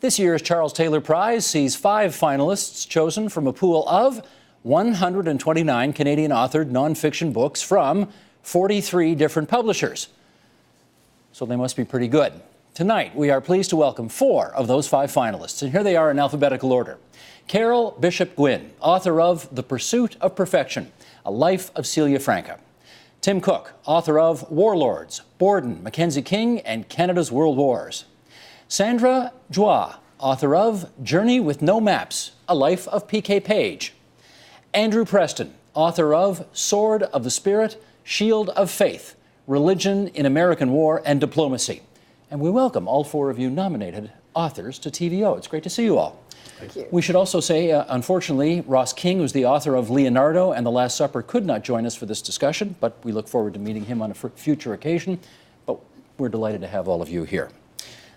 This year's Charles Taylor Prize sees 5 finalists chosen from a pool of 129 Canadian-authored nonfiction books from 43 different publishers. So they must be pretty good. Tonight, we are pleased to welcome 4 of those 5 finalists, and here they are in alphabetical order. Carol Bishop Gwynne, author of The Pursuit of Perfection, A Life of Celia Franca. Tim Cook, author of Warlords, Borden, Mackenzie King, and Canada's World Wars. Sandra Joie, author of Journey with No Maps, A Life of P.K. Page. Andrew Preston, author of Sword of the Spirit, Shield of Faith, Religion in American War and Diplomacy. And we welcome all 4 of you nominated authors to TVO. It's great to see you all. Thank you. We should also say, unfortunately, Raske, who's the author of Leonardo and The Last Supper, could not join us for this discussion, but we look forward to meeting him on a future occasion. But we're delighted to have all of you here.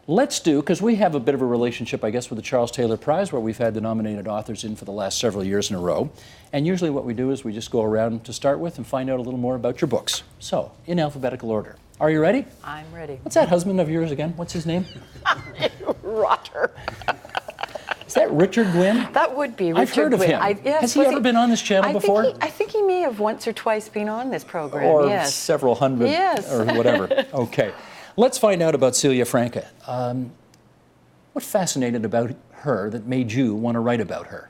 Let's do, because we have a bit of a relationship, I guess, with the Charles Taylor Prize, where we've had the nominated authors in for the last several years in a row. And usually what we do is we just go around to start with and find out a little more about your books. So, in alphabetical order. Are you ready? I'm ready. What's that husband of yours again? What's his name? Rotter. Is that Richard Gwynne? That would be Richard I've heard of Gwynne. him. Has he ever been on this channel before? I think he may have once or twice been on this program, or yes. several hundred, yes. or whatever. Okay. Let's find out about Celia Franca. What fascinated about her that made you want to write about her?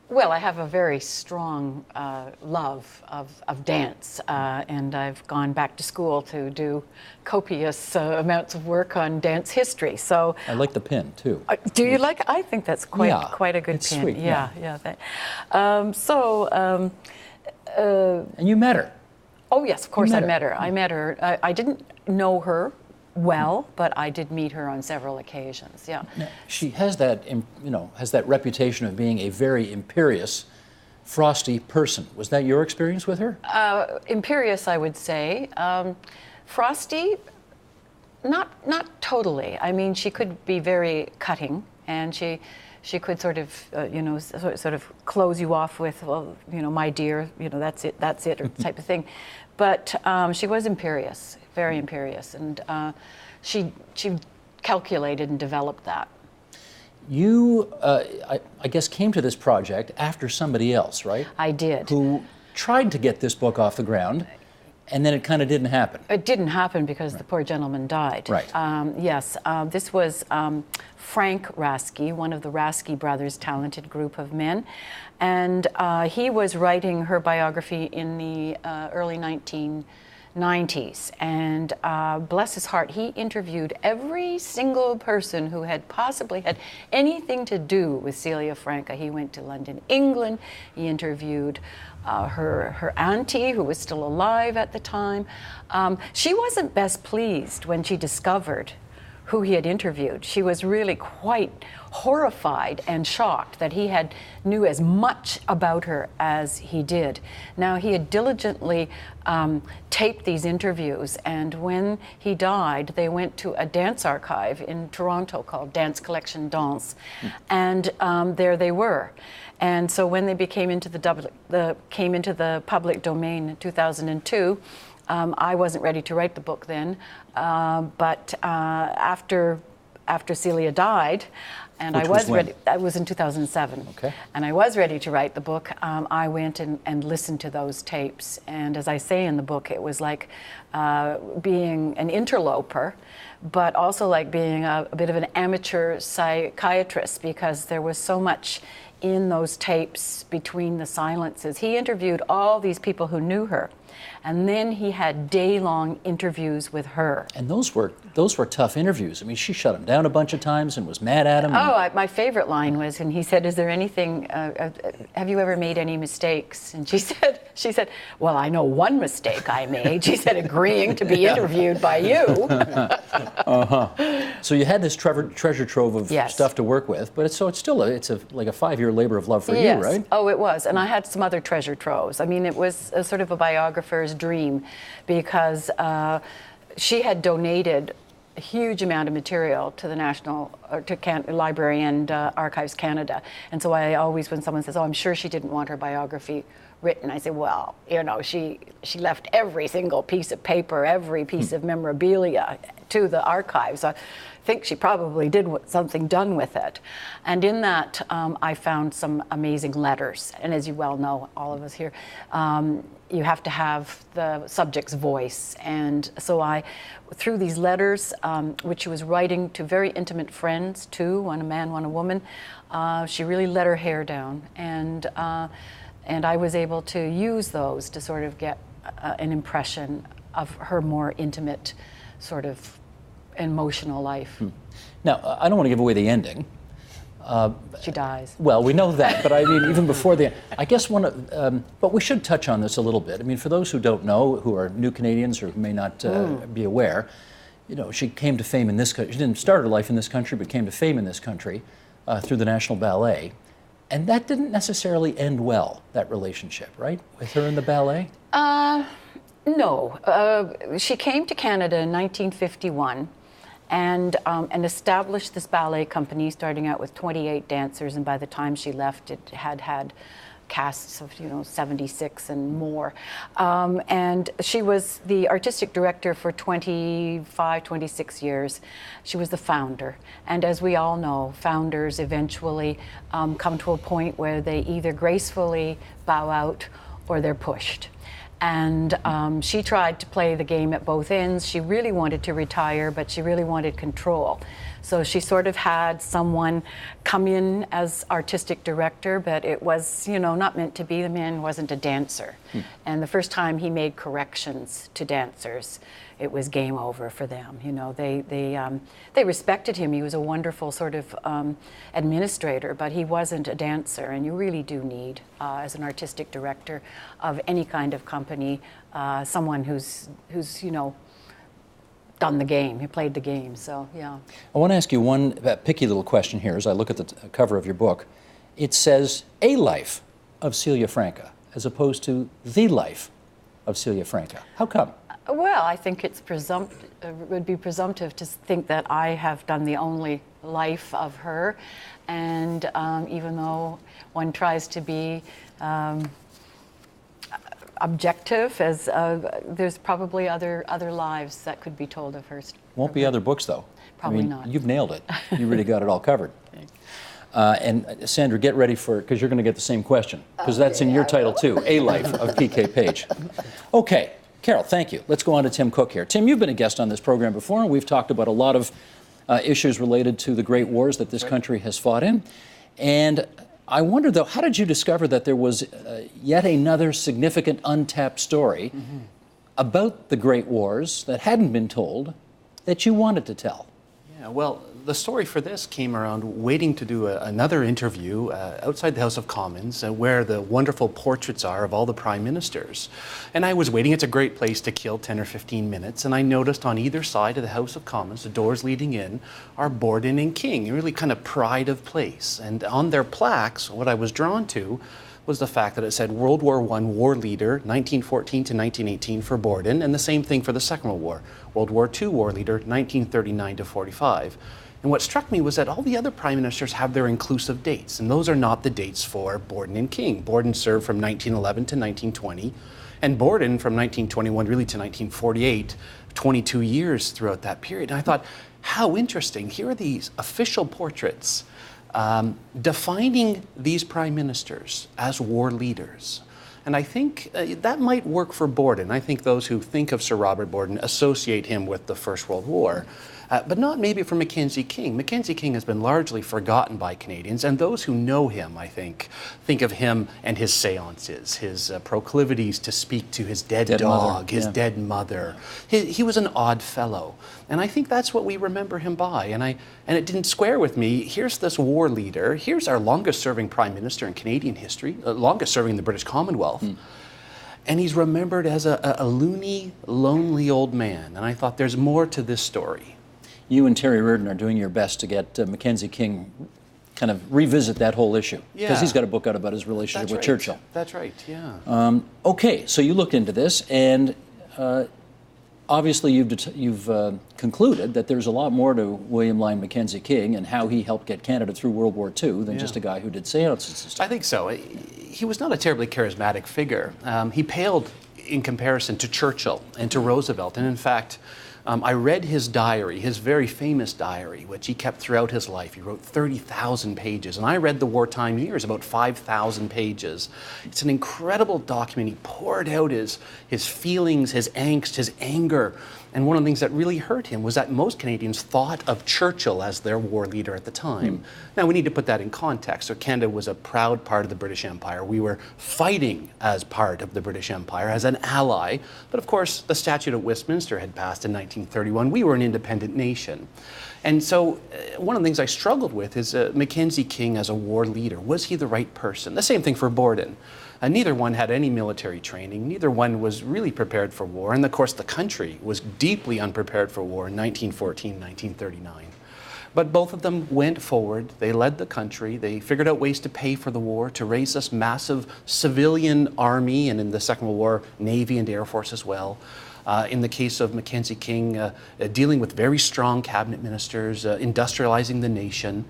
Well, I have a very strong love of dance, and I've gone back to school to do copious amounts of work on dance history. So I like the pin too. Do you like? I think that's quite a good it's pin. Sweet, yeah. And you met her. Oh yes, of course I met her. I met her. I didn't know her well, but I did meet her on several occasions. Yeah. Now, she has that, has that reputation of being a very imperious, frosty person. Was that your experience with her? Imperious, I would say. Frosty, not totally. I mean, she could be very cutting, and she could sort of, sort of close you off with, well, my dear, that's it, or type of thing. But she was imperious, very imperious, and she calculated and developed that. You, I guess, came to this project after somebody else, right? I did. Who tried to get this book off the ground, and then it kind of didn't happen. It didn't happen because the poor gentleman died. Right. Yes, this was Frank Raske, one of the Raske brothers' talented group of men. And he was writing her biography in the early 1990s. And bless his heart, he interviewed every single person who had possibly had anything to do with Celia Franca. He went to London, England. He interviewed her auntie, who was still alive at the time. She wasn't best pleased when she discovered who he had interviewed. She was really quite horrified and shocked that he knew as much about her as he did. Now, he had diligently taped these interviews, and when he died, they went to a dance archive in Toronto called Dance Collection Danse, and there they were. And so when they came into the public domain in 2002, I wasn't ready to write the book then, but after Celia died, and I was ready. That was in 2007. Okay. And I was ready to write the book. I went and listened to those tapes, and as I say in the book, it was like being an interloper, but also like being a bit of an amateur psychiatrist, because there was so much in those tapes between the silences. He interviewed all these people who knew her, and then he had day-long interviews with her. And those were tough interviews. I mean, she shut him down a bunch of times and was mad at him. My favorite line was, and he said, "Is there anything? Have you ever made any mistakes?" And she said, "Well, I know one mistake I made." She said, "Agreeing to be interviewed by you." So you had this treasure trove of yes. stuff to work with, but it's still like a 5-year labor of love for yes. you, right? Oh, it was, and I had some other treasure troves. I mean, it was a sort of a biographer's dream, because she had donated a huge amount of material to the Library and Archives Canada. And so I always, when someone says, "Oh, I'm sure she didn't want her biography written. I said, well, you know, she left every single piece of paper, every piece of memorabilia to the archives. I think she probably did something done with it. And in that, I found some amazing letters. And as you well know, all of us here, you have to have the subject's voice. And so through these letters, which she was writing to very intimate friends, two, one a man, one a woman, she really let her hair down. And I was able to use those to sort of get an impression of her more intimate sort of emotional life. Now, I don't want to give away the ending. She dies. Well, we know that, but I mean, even before the, I guess but we should touch on this a little bit. I mean, for those who don't know, who are new Canadians or who may not be aware, you know, she came to fame in this country. She didn't start her life in this country, but came to fame in this country through the National Ballet. And that didn't necessarily end well, that relationship, right? With her and the ballet? No. She came to Canada in 1951 and established this ballet company, starting out with 28 dancers, and by the time she left, it had casts of 76 and more. And she was the artistic director for 25, 26 years. She was the founder. And as we all know, founders eventually come to a point where they either gracefully bow out or they're pushed. And she tried to play the game at both ends. She really wanted to retire, but she really wanted control. So she sort of had someone come in as artistic director, but it was, not meant to be. The man wasn't a dancer. And the first time he made corrections to dancers, it was game over for them. They respected him. He was a wonderful sort of administrator, but he wasn't a dancer. And you really do need, as an artistic director of any kind of company, someone who's done the game, who played the game. So yeah. I want to ask you one picky little question here as I look at the cover of your book. It says A Life of Celia Franca as opposed to The Life of Celia Franca. How come? Well, I think it's would be presumptive to think that I have done the only life of her, and even though one tries to be objective, as there's probably other lives that could be told of her. Won't be other books, though. Probably not. You've nailed it. You really got it all covered. And Sandra, get ready because you're going to get the same question, because that's in your title too, A Life of P.K. Page. Okay, Carol, thank you. Let's go on to Tim Cook here. Tim, you've been a guest on this program before, and we've talked about a lot of issues related to the great wars that this country has fought in. And I wonder, though, how did you discover that there was yet another significant untapped story about the Great Wars that hadn't been told that you wanted to tell? Yeah, well, the story for this came around waiting to do another interview outside the House of Commons where the wonderful portraits are of all the prime ministers. And I was waiting. It's a great place to kill 10 or 15 minutes. And I noticed on either side of the House of Commons, the doors leading in, are Borden and King, really kind of pride of place. And on their plaques, what I was drawn to was the fact that it said World War I war leader, 1914 to 1918 for Borden, and the same thing for the Second World War. World War II war leader, 1939 to 45. And what struck me was that all the other prime ministers have their inclusive dates, and those are not the dates for Borden and King. Borden served from 1911 to 1920, and Borden from 1921 really to 1948, 22 years throughout that period. And I thought, how interesting. Here are these official portraits defining these prime ministers as war leaders. And I think that might work for Borden. I think those who think of Sir Robert Borden associate him with the First World War. But not maybe for Mackenzie King. Mackenzie King has been largely forgotten by Canadians, and those who know him, I think of him and his seances, his proclivities to speak to his dead dog, his dead mother. He was an odd fellow, and I think that's what we remember him by. And it didn't square with me. Here's this war leader. Here's our longest-serving prime minister in Canadian history, longest-serving in the British Commonwealth. And he's remembered as a loony, lonely old man. And I thought there's more to this story. You and Terry Reardon are doing your best to get Mackenzie King kind of revisit that whole issue. Because he's got a book out about his relationship with Churchill. That's right, yeah. Okay, so you looked into this, and obviously, you've concluded that there's a lot more to William Lyon Mackenzie King and how he helped get Canada through World War II than just a guy who did seances and stuff. I think so. He was not a terribly charismatic figure. He paled in comparison to Churchill and to Roosevelt. And in fact, I read his diary, his very famous diary, which he kept throughout his life. He wrote 30,000 pages. And I read the wartime years, about 5,000 pages. It's an incredible document. He poured out his feelings, his angst, his anger. And one of the things that really hurt him was that most Canadians thought of Churchill as their war leader at the time. Now, we need to put that in context. So Canada was a proud part of the British Empire. We were fighting as part of the British Empire, as an ally. But of course, the Statute of Westminster had passed in 1931. We were an independent nation. And so one of the things I struggled with is Mackenzie King as a war leader. Was he the right person? The same thing for Borden. Neither one had any military training. Neither one was really prepared for war. And of course, the country was deeply unprepared for war in 1914, 1939. But both of them went forward. They led the country. They figured out ways to pay for the war, to raise this massive civilian army, and in the Second World War, Navy and Air Force as well. In the case of Mackenzie King, dealing with very strong cabinet ministers, industrializing the nation.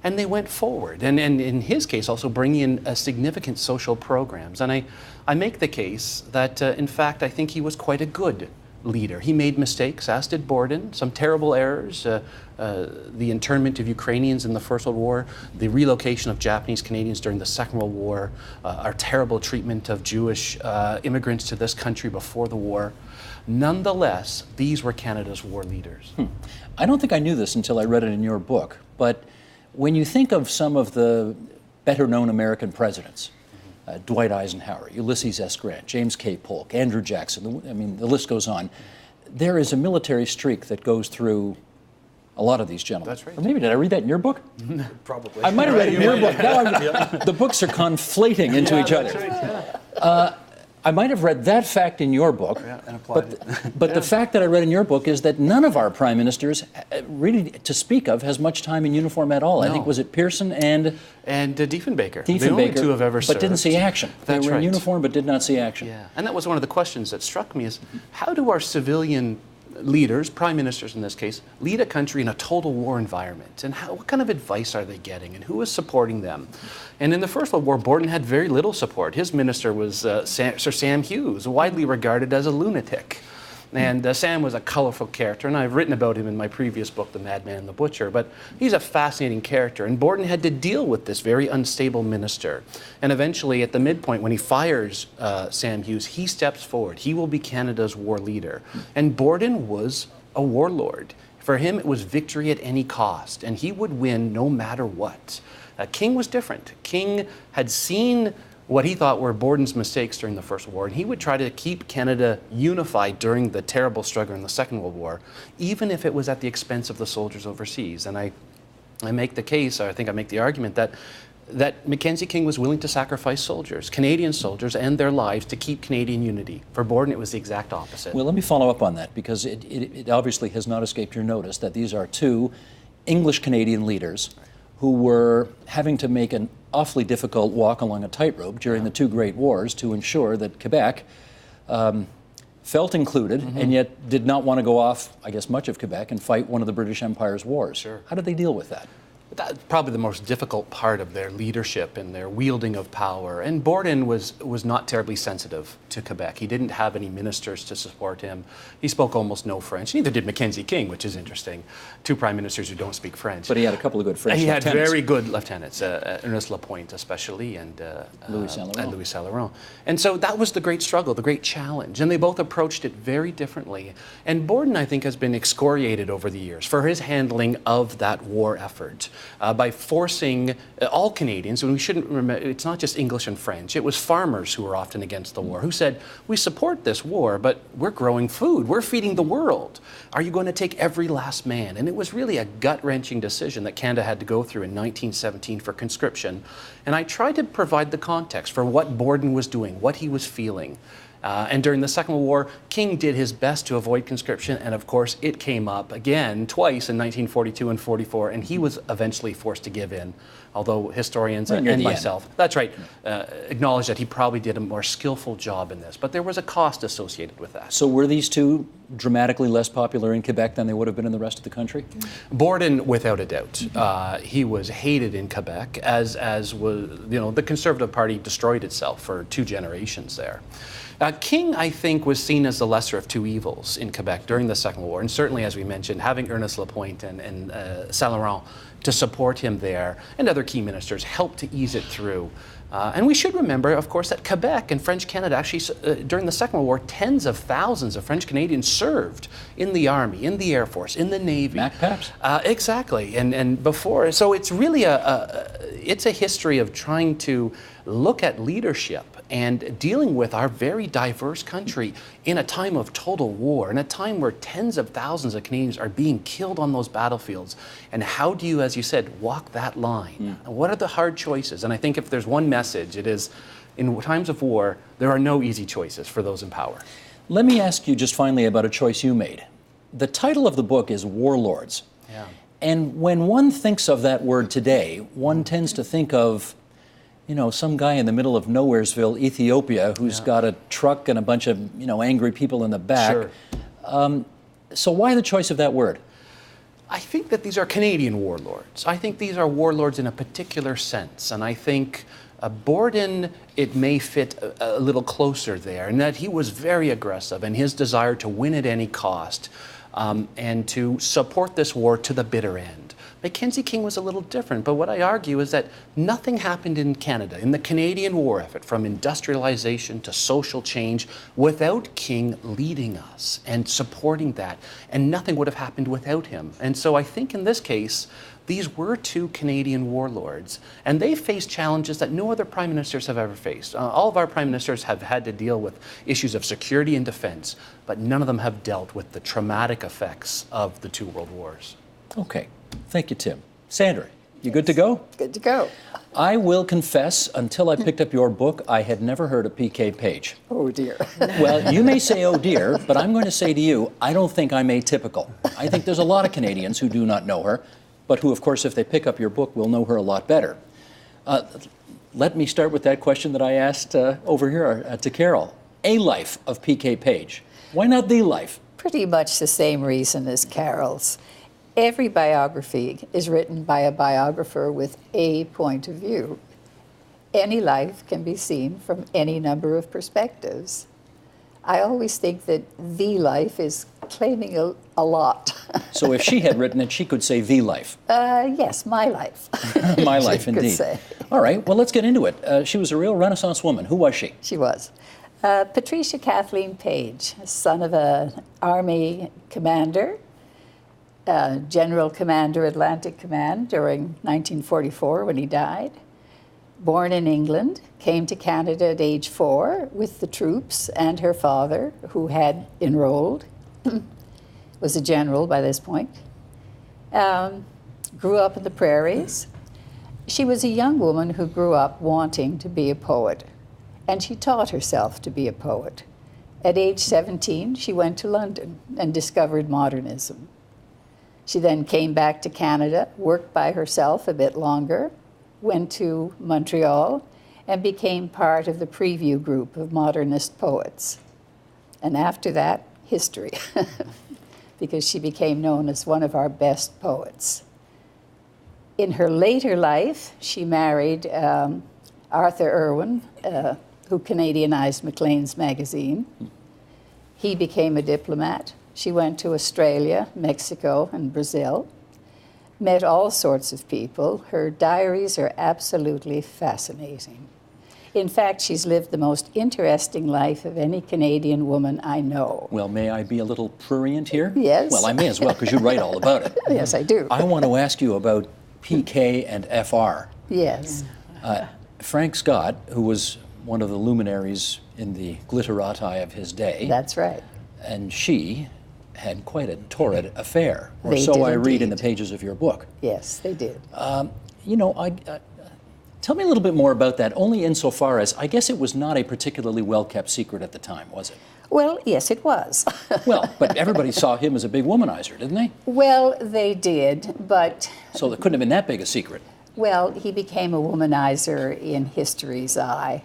And they went forward. And in his case, also bringing in significant social programs. And I make the case that, in fact, I think he was quite a good leader. He made mistakes, as did Borden, some terrible errors, the internment of Ukrainians in the First World War, the relocation of Japanese Canadians during the Second World War, our terrible treatment of Jewish immigrants to this country before the war. Nonetheless, these were Canada's war leaders. I don't think I knew this until I read it in your book, but when you think of some of the better-known American presidents, Dwight Eisenhower, Ulysses S. Grant, James K. Polk, Andrew Jackson, I mean, the list goes on, there is a military streak that goes through a lot of these gentlemen. That's right. Or maybe, did I read that in your book? Probably. I might have read it in your book. Now the books are conflating into each other. Right. I might have read that fact in your book, and applied but the fact that I read in your book is that none of our prime ministers, really to speak of, has much time in uniform at all. No. I think, was it Pearson and Diefenbaker. The only two have ever served. But didn't see action. They were in uniform but did not see action. Yeah, and that was one of the questions that struck me is, how do our civilian leaders, prime ministers in this case, lead a country in a total war environment? And what kind of advice are they getting? And who is supporting them? And in the First World War, Borden had very little support. His minister was Sir Sam Hughes, widely regarded as a lunatic. And Sam was a colorful character, and I've written about him in my previous book, The Madman and the Butcher, but he's a fascinating character. And Borden had to deal with this very unstable minister. And eventually, at the midpoint, when he fires Sam Hughes, he steps forward. He will be Canada's war leader. And Borden was a warlord. For him, it was victory at any cost, and he would win no matter what. King was different. King had seen what he thought were Borden's mistakes during the First World War, and he would try to keep Canada unified during the terrible struggle in the Second World War, even if it was at the expense of the soldiers overseas. And I make the case, or I think I make the argument, that Mackenzie King was willing to sacrifice soldiers, Canadian soldiers, and their lives to keep Canadian unity. For Borden, it was the exact opposite. Well, let me follow up on that, because it obviously has not escaped your notice that these are two English-Canadian leaders who were having to make an awfully difficult walk along a tightrope during the two great wars to ensure that Quebec felt included and yet did not want to go off, I guess, much of Quebec and fight one of the British Empire's wars. Sure. How did they deal with that? That's probably the most difficult part of their leadership and their wielding of power. And Borden was not terribly sensitive to Quebec. He didn't have any ministers to support him. He spoke almost no French. Neither did Mackenzie King, which is interesting. Two prime ministers who don't speak French. But he had a couple of good French lieutenants. He had very good lieutenants, Ernest Lapointe especially, and Louis Saint-Laurent. And so that was the great struggle, the great challenge. And they both approached it very differently. And Borden, I think, has been excoriated over the years for his handling of that war effort. By forcing all Canadians, and we shouldn't remember, it's not just English and French, it was farmers who were often against the war, who said, we support this war, but we're growing food, we're feeding the world. Are you going to take every last man? And it was really a gut-wrenching decision that Canada had to go through in 1917 for conscription. And I tried to provide the context for what Borden was doing, what he was feeling. And during the Second World War, King did his best to avoid conscription, and of course it came up again twice in 1942 and 44, and he was eventually forced to give in. although historians and myself, that's right, acknowledge that he probably did a more skillful job in this. But there was a cost associated with that. So were these two dramatically less popular in Quebec than they would have been in the rest of the country? Borden, without a doubt. He was hated in Quebec, as was, the Conservative Party destroyed itself for 2 generations there. King, I think, was seen as the lesser of 2 evils in Quebec during the Second World War, and certainly, as we mentioned, having Ernest Lapointe and Saint-Laurent to support him there, and other key ministers helped to ease it through. And we should remember, of course, that Quebec and French Canada actually, during the Second World War, tens of thousands of French Canadians served in the Army, in the Air Force, in the Navy. MacPaps? Exactly, and before. So it's really it's a history of trying to look at leadership and dealing with our very diverse country in a time of total war, in a time where tens of thousands of Canadians are being killed on those battlefields. And how do you, as you said, walk that line? What are the hard choices? And I think if there's one message, it is, in times of war, there are no easy choices for those in power. Let me ask you just finally about a choice you made. The title of the book is Warlords. Yeah. And when one thinks of that word today, one tends to think of, some guy in the middle of Nowheresville, Ethiopia, who's got a truck and a bunch of, angry people in the back. Sure. So why the choice of that word? I think that these are Canadian warlords. I think these are warlords in a particular sense. And I think Borden, it may fit a little closer there, in that he was very aggressive, and his desire to win at any cost and to support this war to the bitter end. Mackenzie King was a little different, but what I argue is that nothing happened in Canada, in the Canadian war effort, from industrialization to social change, without King leading us and supporting that, and nothing would have happened without him. And so I think in this case, these were 2 Canadian warlords, and they faced challenges that no other prime ministers have ever faced. All of our prime ministers have had to deal with issues of security and defense, but none of them have dealt with the traumatic effects of the 2 world wars. Okay. Thank you, Tim. Sandra, you good to go? Good to go. I will confess, until I picked up your book, I had never heard of P.K. Page. Oh, dear. Well, you may say, oh dear, but I'm going to say to you, I don't think I'm atypical. I think there's a lot of Canadians who do not know her, but who, of course, if they pick up your book, will know her a lot better. Let me start with that question that I asked over here to Carol. A life of P.K. Page. Why not the life? Pretty much the same reason as Carol's. Every biography is written by a biographer with a point of view. Any life can be seen from any number of perspectives. I always think that the life is claiming a lot. So if she had written it, she could say the life. Yes, my life. My life, She could indeed. say. All right, well, let's get into it. She was a real Renaissance woman. Who was she? She was. Patricia Kathleen Page, son of an Army commander, General Commander, Atlantic Command during 1944 when he died. Born in England, came to Canada at age 4 with the troops and her father, who had enrolled, was a general by this point. Grew up in the prairies. She was a young woman who grew up wanting to be a poet, and she taught herself to be a poet. At age 17, she went to London and discovered modernism. She then came back to Canada, worked by herself a bit longer, went to Montreal, and became part of the preview group of modernist poets. And after that, history, because she became known as one of our best poets. In her later life, she married Arthur Irwin, who Canadianized Maclean's magazine. He became a diplomat. She went to Australia, Mexico, and Brazil, met all sorts of people. Her diaries are absolutely fascinating. In fact, she's lived the most interesting life of any Canadian woman I know. Well, may I be a little prurient here? Yes. Well, I may as well, because you write all about it. Yes, I do. I want to ask you about PK and FR. Yes. Frank Scott, who was one of the luminaries in the glitterati of his day, That's right. and she had quite a torrid affair, or They so did I read in the indeed. pages of your book. Yes, they did. Tell me a little bit more about that, only insofar as I guess it was not a particularly well-kept secret at the time, was it? Well, yes, it was. Well, but everybody saw him as a big womanizer, didn't they? Well, they did, but So it couldn't have been that big a secret. Well, he became a womanizer in history's eye.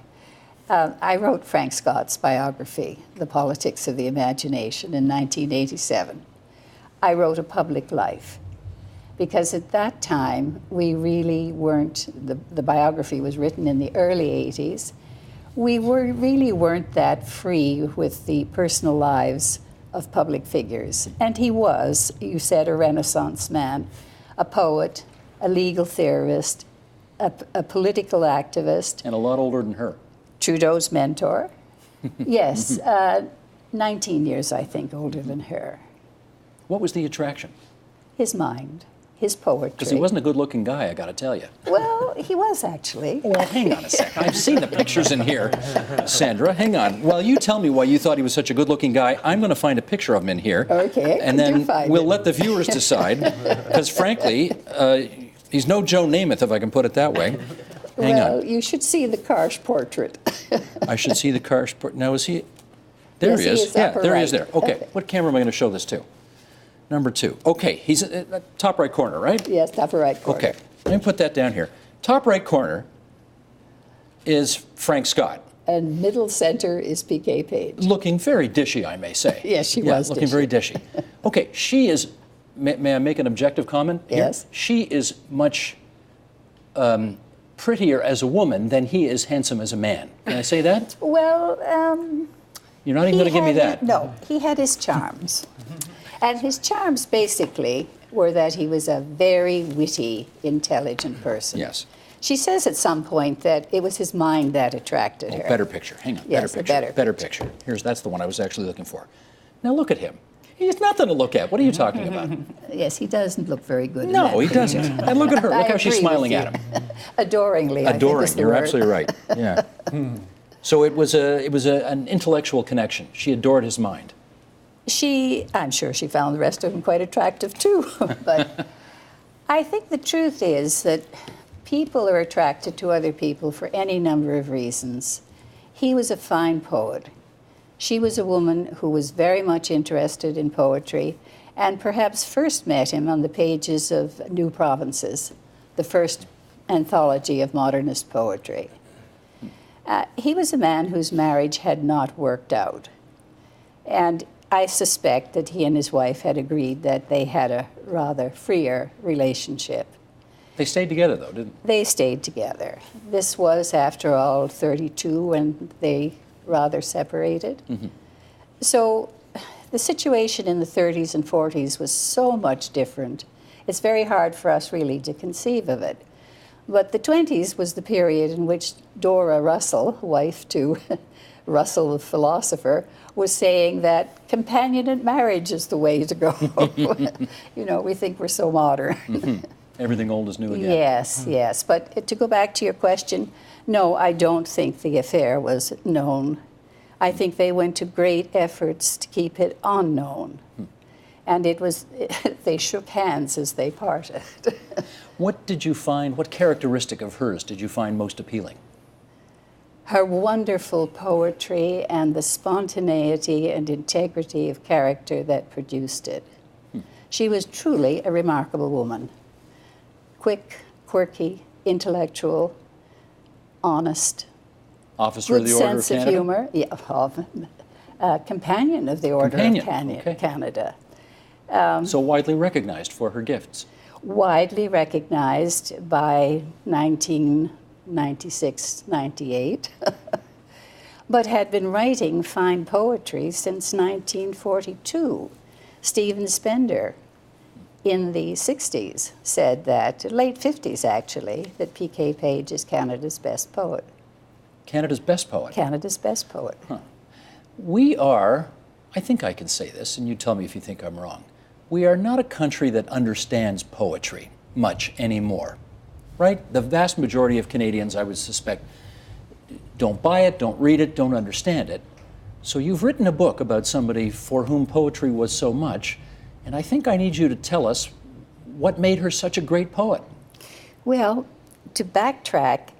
I wrote Frank Scott's biography, The Politics of the Imagination, in 1987. I wrote A Public Life, because at that time, we really weren't, the biography was written in the early 80s, really weren't that free with the personal lives of public figures. And he was, you said, a Renaissance man, a poet, a legal theorist, a political activist. And a lot older than her. Trudeau's mentor. Yes, 19 years, I think, older than her. What was the attraction? His mind, his poetry. Because he wasn't a good-looking guy, I got to tell you. Well, he was actually. Well, hang on a second. I've seen the pictures in here. Sandra, hang on. While you tell me why you thought he was such a good-looking guy, I'm going to find a picture of him in here. Okay. And then we'll let the viewers decide. Because frankly, he's no Joe Namath, if I can put it that way. Hang Well, on. you should see the Karsh portrait. I should see the Karsh portrait. Now, is he? There Yes, he he is. is Yeah, upper there he is right. there. Okay. What camera am I going to show this to? Number 2. Okay, he's at the top right corner, right? Yes, upper right corner. Okay, let me put that down here. Top right corner is Frank Scott. And middle center is P.K. Page. Looking very dishy, I may say. Yes, she Yeah, was looking dishy. very dishy. Okay, she is, may I make an objective comment here? Yes. She is much prettier as a woman than he is handsome as a man. Can I say that? Well, You're not even going to give me that. No, he had his charms. And his charms basically were that he was a very witty, intelligent person. Yes. She says at some point that it was his mind that attracted her. Better picture. Hang on. Yes, better a picture. better picture. That's the one I was actually looking for. Now look at him. He's nothing to look at. What are you talking about? Yes, he doesn't look very good in No, that he picture. doesn't. And look at her. I Look how she's agree with smiling you. at him. Adoringly, I think Adoring. is the You're word. absolutely right. Yeah. So it was an intellectual connection. She adored his mind. I'm sure she found the rest of them quite attractive too. But I think the truth is that people are attracted to other people for any number of reasons. He was a fine poet. She was a woman who was very much interested in poetry and perhaps first met him on the pages of New Provinces, the first anthology of modernist poetry. He was a man whose marriage had not worked out. And I suspect that he and his wife had agreed that they had a rather freer relationship. They stayed together, though, didn't They stayed together. This was, after all, 32 when they rather separated. Mm-hmm. So the situation in the 30s and 40s was so much different. It's very hard for us really to conceive of it. But the 20s was the period in which Dora Russell, wife to Russell the philosopher, was saying that companionate marriage is the way to go. You know, we think we're so modern. Mm-hmm. Everything old is new again. Yes, yes. But to go back to your question, no, I don't think the affair was known. I think they went to great efforts to keep it unknown. And it was, they shook hands as they parted. What did you find, what characteristic of hers did you find most appealing? Her wonderful poetry and the spontaneity and integrity of character that produced it. She was truly a remarkable woman. Quick, quirky, intellectual, honest, Officer of good the Order of sense of Canada? humor. Yeah, companion of the Order of Canada. So widely recognized for her gifts. Widely recognized by 1996, 98, but had been writing fine poetry since 1942. Stephen Spender, in the 60s, said that, late 50s actually, that P.K. Page is Canada's best poet. Canada's best poet. Canada's best poet. We are, I think I can say this, and you tell me if you think I'm wrong, we are not a country that understands poetry much anymore, right? The vast majority of Canadians, I would suspect, don't buy it, don't read it, don't understand it. So you've written a book about somebody for whom poetry was so much, and I think I need you to tell us what made her such a great poet. Well, to backtrack,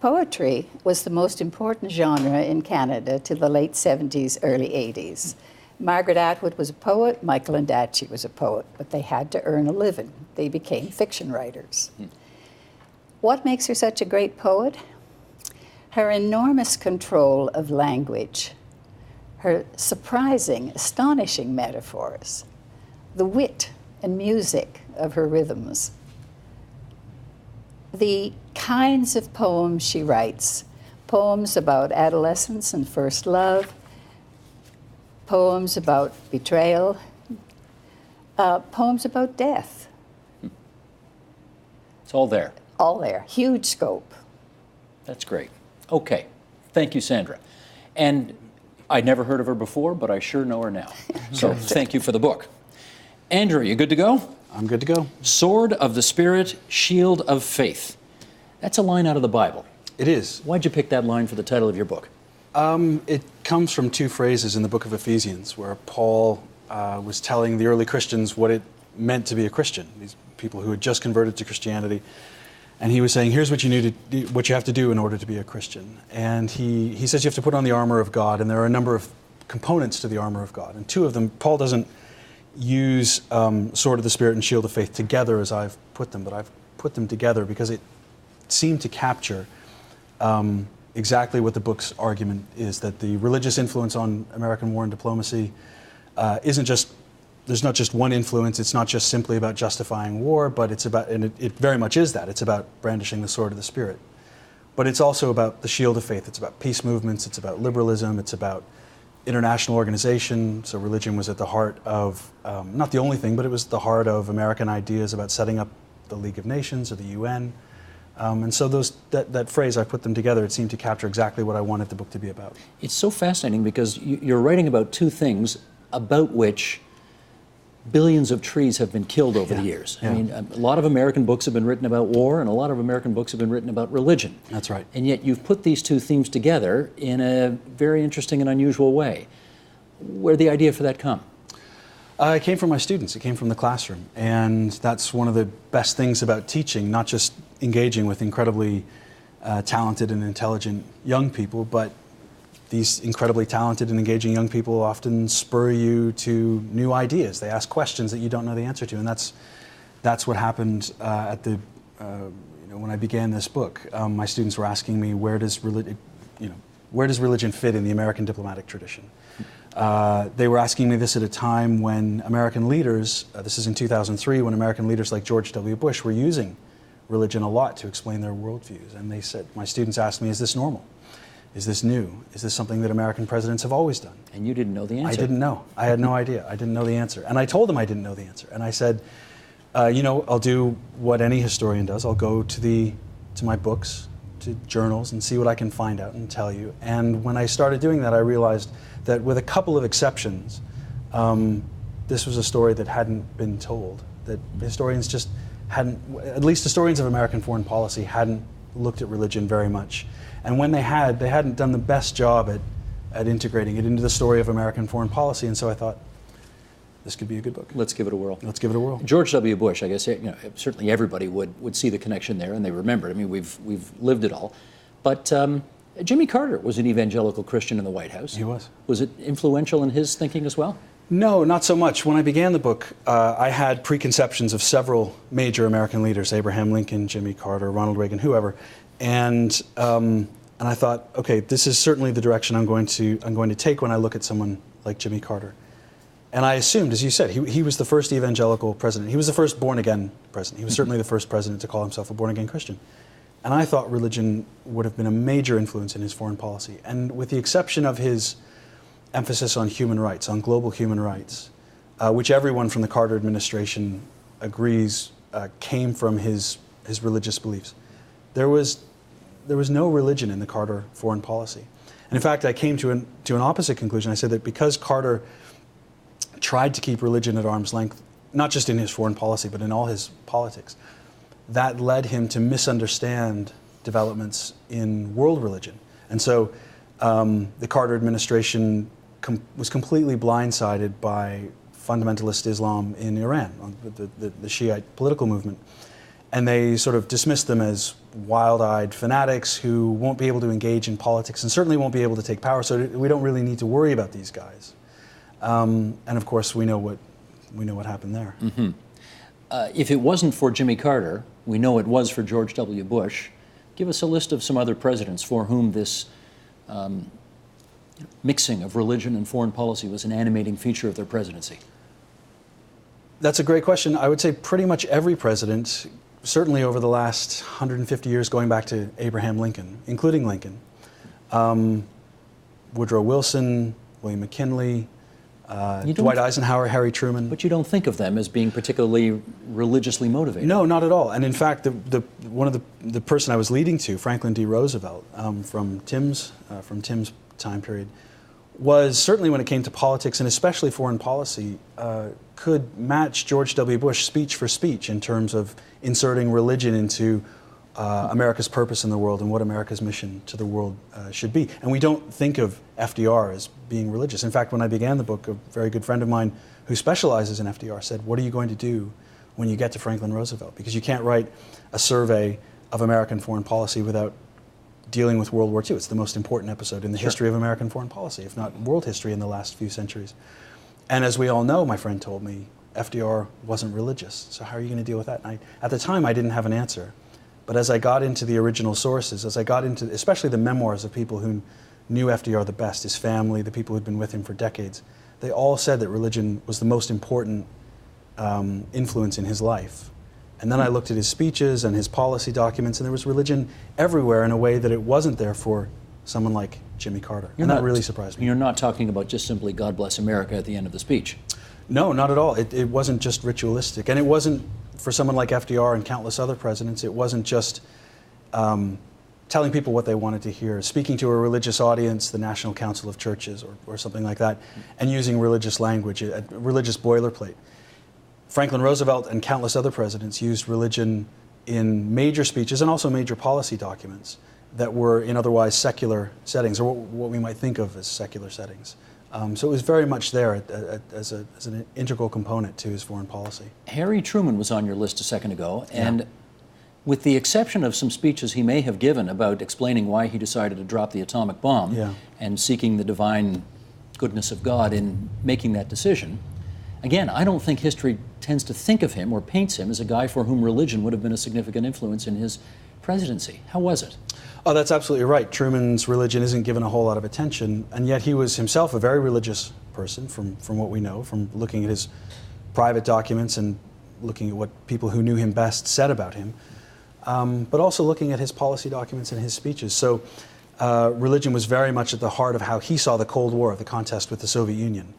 poetry was the most important genre in Canada to the late 70s, early 80s. Margaret Atwood was a poet, Michael Ondaatje was a poet, but they had to earn a living. They became fiction writers. What makes her such a great poet? Her enormous control of language, her surprising, astonishing metaphors, the wit and music of her rhythms, the kinds of poems she writes, poems about adolescence and first love, poems about betrayal, poems about death. It's all there. All there. Huge scope. That's great. Okay. Thank you, Sandra. And I'd never heard of her before, but I sure know her now. So thank you for the book. Andrew, you good to go? I'm good to go. Sword of the Spirit, Shield of Faith. That's a line out of the Bible. It is. Why'd you pick that line for the title of your book? It comes from two phrases in the book of Ephesians where Paul was telling the early Christians what it meant to be a Christian, these people who had just converted to Christianity. And he was saying, here's what what you have to do in order to be a Christian. And he says you have to put on the armor of God, and there are a number of components to the armor of God. And two of them, Paul doesn't use Sword of the Spirit and Shield of Faith together as I've put them, but I've put them together because it seemed to capture exactly what the book's argument is, that the religious influence on American war and diplomacy isn't just, there's not just one influence, it's not just simply about justifying war, but it's about, and it very much is that, it's about brandishing the sword of the Spirit. But it's also about the shield of faith, it's about peace movements, it's about liberalism, it's about international organization. So religion was at the heart of, not the only thing, but it was the heart of American ideas about setting up the League of Nations or the UN. And so that phrase, I put them together, it seemed to capture exactly what I wanted the book to be about. It's so fascinating because you're writing about two things about which billions of trees have been killed over the years. Yeah. I mean, a lot of American books have been written about war, and a lot of American books have been written about religion. That's right. And yet you've put these two themes together in a very interesting and unusual way. Where'd the idea for that come? It came from my students. It came from the classroom. And that's one of the best things about teaching, not just engaging with incredibly talented and intelligent young people, but these incredibly talented and engaging young people often spur you to new ideas. They ask questions that you don't know the answer to, and that's what happened at the when I began this book. My students were asking me, where does religion fit in the American diplomatic tradition? They were asking me this at a time when American leaders, this is in 2003, when American leaders like George W. Bush were using religion a lot to explain their worldviews. And they said, my students asked me, is this normal? Is this new? Is this something that American presidents have always done? And you didn't know the answer. I didn't know. I had no idea. I didn't know the answer. And I told them I didn't know the answer. And I said, I'll do what any historian does. I'll go to my books, to journals, and see what I can find out and tell you. And when I started doing that, I realized that with a couple of exceptions, this was a story that hadn't been told, that historians just hadn't, at least historians of American foreign policy hadn't looked at religion very much. And when they hadn't done the best job at integrating it into the story of American foreign policy. And so I thought, this could be a good book. Let's give it a whirl. Let's give it a whirl. George W. Bush, I guess, certainly everybody would see the connection there, and they remember it. I mean, we've lived it all. But Jimmy Carter was an evangelical Christian in the White House. He was. Was it influential in his thinking as well? No, not so much. When I began the book, I had preconceptions of several major American leaders, Abraham Lincoln, Jimmy Carter, Ronald Reagan, whoever. And I thought, okay, this is certainly the direction I'm going to take when I look at someone like Jimmy Carter. And I assumed, as you said, he was the first evangelical president. He was the first born-again president. He was certainly the first president to call himself a born-again Christian. And I thought religion would have been a major influence in his foreign policy. And with the exception of his emphasis on human rights, on global human rights, which everyone from the Carter administration agrees came from his religious beliefs, there was no religion in the Carter foreign policy. And in fact, I came to an opposite conclusion. I said that because Carter tried to keep religion at arm's length, not just in his foreign policy, but in all his politics, that led him to misunderstand developments in world religion. And so the Carter administration was completely blindsided by fundamentalist Islam in Iran, the Shiite political movement. And they sort of dismissed them as wild-eyed fanatics who won't be able to engage in politics and certainly won't be able to take power, so we don't really need to worry about these guys. And of course, we know what happened there. Mm-hmm. if it wasn't for Jimmy Carter, we know it was for George W. Bush. Give us a list of some other presidents for whom this mixing of religion and foreign policy was an animating feature of their presidency. That's a great question. I would say pretty much every president, certainly over the last 150 years, going back to Abraham Lincoln, including Lincoln, Woodrow Wilson, William McKinley, Dwight Eisenhower, Harry Truman. But you don't think of them as being particularly religiously motivated. No, not at all. And in fact, one of the person I was leading to, Franklin D. Roosevelt, from Tim's time period, was certainly when it came to politics and especially foreign policy, could match George W. Bush speech for speech in terms of inserting religion into America's purpose in the world and what America's mission to the world should be. And we don't think of FDR as being religious. In fact, when I began the book, a very good friend of mine who specializes in FDR said, "What are you going to do when you get to Franklin Roosevelt? Because you can't write a survey of American foreign policy without dealing with World War II. It's the most important episode in the history of American foreign policy, if not world history in the last few centuries." And as we all know, my friend told me, FDR wasn't religious. So how are you going to deal with that? And at the time, I didn't have an answer. But as I got into the original sources, as I got into especially the memoirs of people who knew FDR the best, his family, the people who'd been with him for decades, they all said that religion was the most important influence in his life. And then I looked at his speeches and his policy documents, and there was religion everywhere in a way that it wasn't there for someone like Jimmy Carter. And that really surprised me. You're not talking about just simply "God bless America" at the end of the speech. No, not at all. It wasn't just ritualistic. And it wasn't, for someone like FDR and countless other presidents, it wasn't just telling people what they wanted to hear, speaking to a religious audience, the National Council of Churches or something like that, and using religious language, a religious boilerplate. Franklin Roosevelt and countless other presidents used religion in major speeches and also major policy documents that were in otherwise secular settings, or what we might think of as secular settings. So it was very much there as an integral component to his foreign policy. Harry Truman was on your list a second ago, and with the exception of some speeches he may have given about explaining why he decided to drop the atomic bomb and seeking the divine goodness of God in making that decision, again, I don't think history tends to think of him or paints him as a guy for whom religion would have been a significant influence in his presidency. How was it? Oh, that's absolutely right. Truman's religion isn't given a whole lot of attention, and yet he was himself a very religious person from what we know, from looking at his private documents and looking at what people who knew him best said about him, but also looking at his policy documents and his speeches. So religion was very much at the heart of how he saw the Cold War, the contest with the Soviet Union,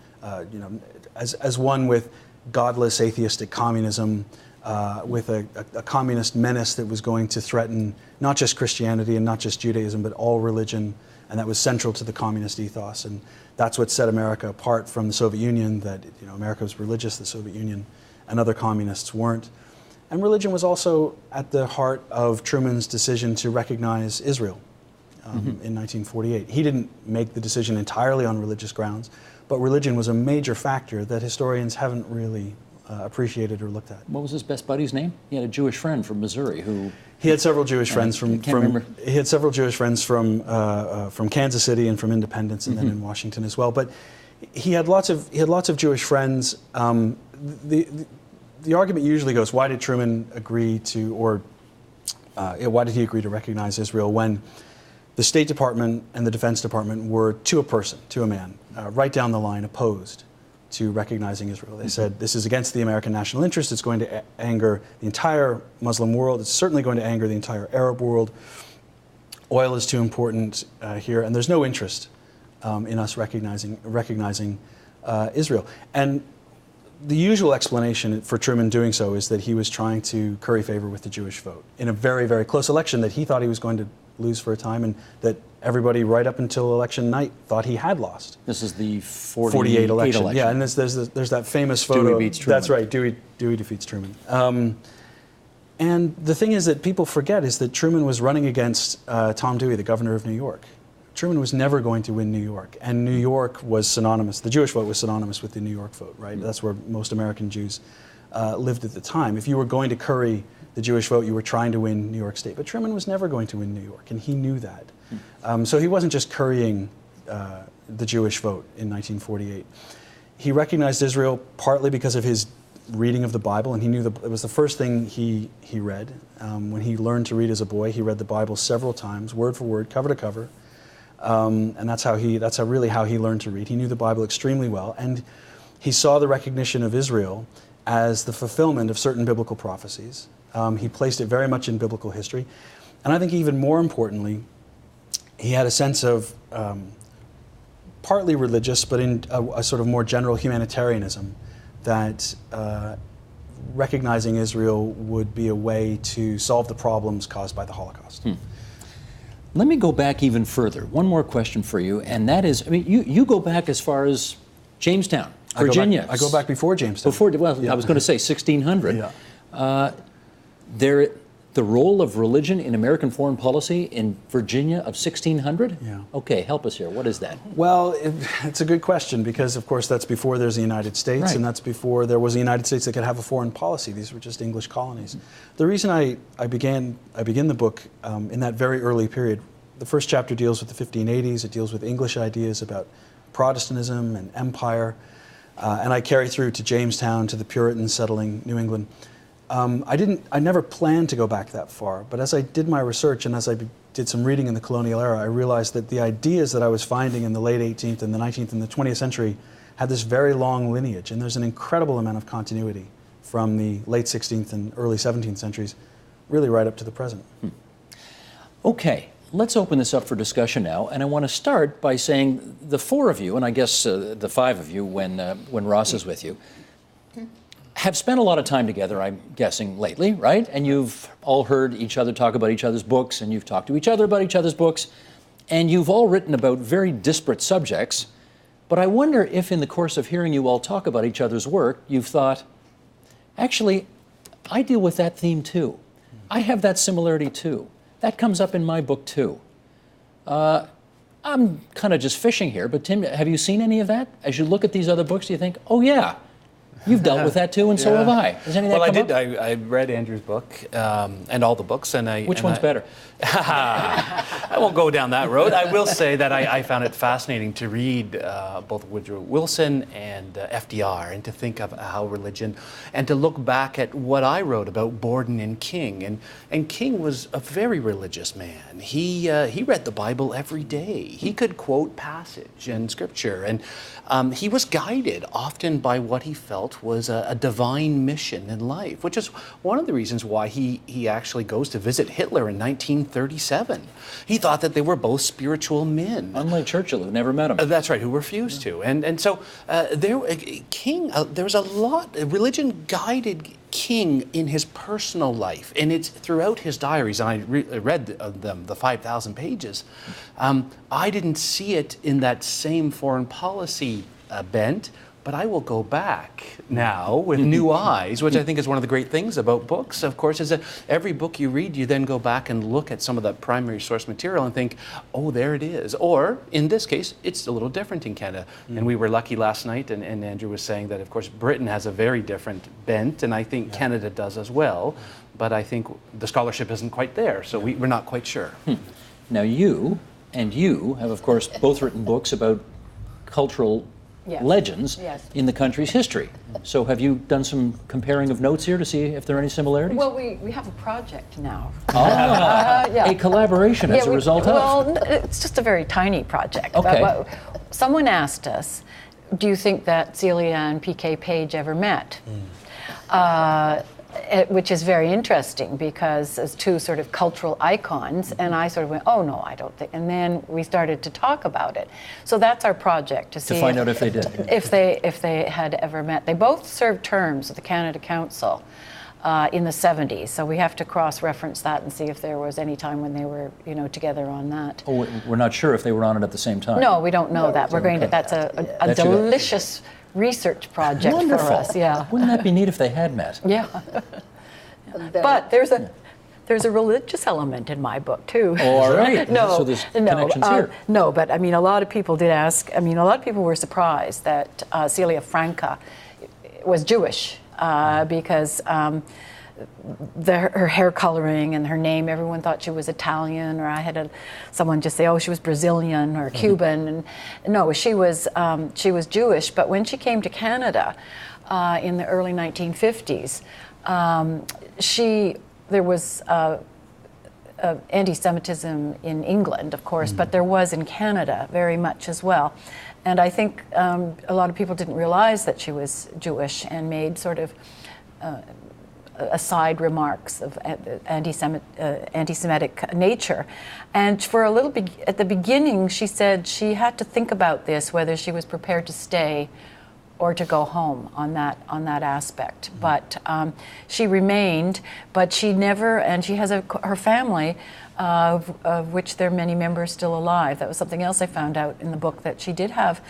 as one with godless, atheistic communism, with a communist menace that was going to threaten not just Christianity and not just Judaism, but all religion, and that was central to the communist ethos. And that's what set America apart from the Soviet Union, that America was religious, the Soviet Union and other communists weren't. And religion was also at the heart of Truman's decision to recognize Israel in 1948. He didn't make the decision entirely on religious grounds, but religion was a major factor that historians haven't really appreciated or looked at. What was his best buddy's name? He had a Jewish friend from Missouri who... He had several Jewish friends from Kansas City and from Independence, and then in Washington as well. But he had lots of Jewish friends. The argument usually goes, why did Truman agree to, or why did he agree to recognize Israel when the State Department and the Defense Department were, to a person, to a man, right down the line, opposed to recognizing Israel? They said, this is against the American national interest. It's going to anger the entire Muslim world. It's certainly going to anger the entire Arab world. Oil is too important here, and there's no interest in us recognizing Israel. And the usual explanation for Truman doing so is that he was trying to curry favor with the Jewish vote in a very, very close election that he thought he was going to lose for a time, and that everybody right up until election night thought he had lost. This is the 48 election. Yeah, and there's that famous photo. Dewey beats Truman. That's right, Dewey defeats Truman. And the thing is that people forget is that Truman was running against Tom Dewey, the governor of New York. Truman was never going to win New York, and New York was synonymous, the Jewish vote was synonymous with the New York vote, right? That's where most American Jews lived at the time. If you were going to curry the Jewish vote, you were trying to win New York State. But Truman was never going to win New York, and he knew that. So he wasn't just currying the Jewish vote in 1948. He recognized Israel partly because of his reading of the Bible, and he knew it was the first thing he read. When he learned to read as a boy, he read the Bible several times, word for word, cover to cover, and that's how he learned to read. He knew the Bible extremely well, and he saw the recognition of Israel as the fulfillment of certain biblical prophecies. He placed it very much in biblical history, and I think even more importantly, he had a sense of partly religious, but in a sort of more general humanitarianism, that recognizing Israel would be a way to solve the problems caused by the Holocaust. Let me go back even further. One more question for you, and that is, I mean, you go back as far as Jamestown, Virginia. I go back before Jamestown. Yeah. I was going to say 1600. Yeah. The role of religion in American foreign policy in Virginia of 1600? Yeah. Okay, help us here. What is that? Well, it's a good question because, of course, that's before there's a United States, Right. and that's before there was a United States that could have a foreign policy. These were just English colonies. The reason I begin the book in that very early period, the first chapter deals with the 1580s. It deals with English ideas about Protestantism and empire, and I carry through to Jamestown, to the Puritans settling New England. I never planned to go back that far, but as I did my research and as I did some reading in the colonial era, I realized that the ideas that I was finding in the late 18th and the 19th and the 20th century had this very long lineage, and there's an incredible amount of continuity from the late 16th and early 17th centuries, really right up to the present. Okay, let's open this up for discussion now, and I want to start by saying the four of you, and I guess the five of you when Ross is with you, have spent a lot of time together, I'm guessing, lately, right? And you've all heard each other talk about each other's books, and you've talked to each other about each other's books, and you've all written about very disparate subjects. But I wonder if in the course of hearing you all talk about each other's work, you've thought, actually, I deal with that theme too. I have that similarity too. That comes up in my book too. I'm kind of just fishing here, but Tim, have you seen any of that? As you look at these other books, do you think, oh yeah, you've dealt with that too, and so have I. Has any of that Well, I come did. up? I read Andrew's book and all the books, and Which one's better? I won't go down that road. I will say that I found it fascinating to read both Woodrow Wilson and FDR, and to think of how religion, and to look back at what I wrote about Borden and King. And King was a very religious man. He read the Bible every day. He could quote passage and scripture, and he was guided often by what he felt was a divine mission in life, which is one of the reasons why he actually goes to visit Hitler in 1937. He thought that they were both spiritual men. Unlike Churchill, who never met him. That's right, who refused to. And so King, there was a lot, religion guided King in his personal life, and it's throughout his diaries, and I read them, the 5,000 pages. I didn't see it in that same foreign policy bent, but I will go back now with new eyes, which I think is one of the great things about books, of course, is that every book you read, you then go back and look at some of that primary source material and think, oh, there it is. Or, in this case, it's a little different in Canada. And we were lucky last night, and Andrew was saying that, of course, Britain has a very different bent, and I think Canada does as well. But I think the scholarship isn't quite there, so we're not quite sure. Now you have, of course, both written books about cultural legends in the country's history. So have you done some comparing of notes here to see if there are any similarities? Well, we have a project now. A collaboration as a result of? Well, it's just a very tiny project. Okay. But someone asked us, do you think that Celia and P.K. Page ever met? Which is very interesting because as two sort of cultural icons, and I sort of went, oh no, I don't think, and then we started to talk about it. So that's our project to see find out if they did. If they had ever met. They both served terms at the Canada Council in the 70s, so we have to cross-reference that and see if there was any time when they were, together on that. Oh, we're not sure if they were on it at the same time. No, we don't know that. We're going to. That's a delicious research project Wonderful. for us. Yeah. Wouldn't that be neat if they had met? Yeah. But there's a religious element in my book too. Oh, all right. No, so there's connections here. No, but I mean, a lot of people did ask. I mean, a lot of people were surprised that Celia Franca was Jewish because her hair coloring and her name, everyone thought she was Italian, or I had someone just say, oh, she was Brazilian or Cuban. And no, she was Jewish. But when she came to Canada, in the early 1950s. There was anti-Semitism in England, of course, but there was in Canada very much as well. And I think a lot of people didn't realize that she was Jewish and made sort of aside remarks of anti-Semitic nature. And for a little bit, at the beginning, she said she had to think about this, whether she was prepared to stay or to go home on that aspect. But she remained, but she never, and she has her family, of which there are many members still alive. That was something else I found out in the book, that she did have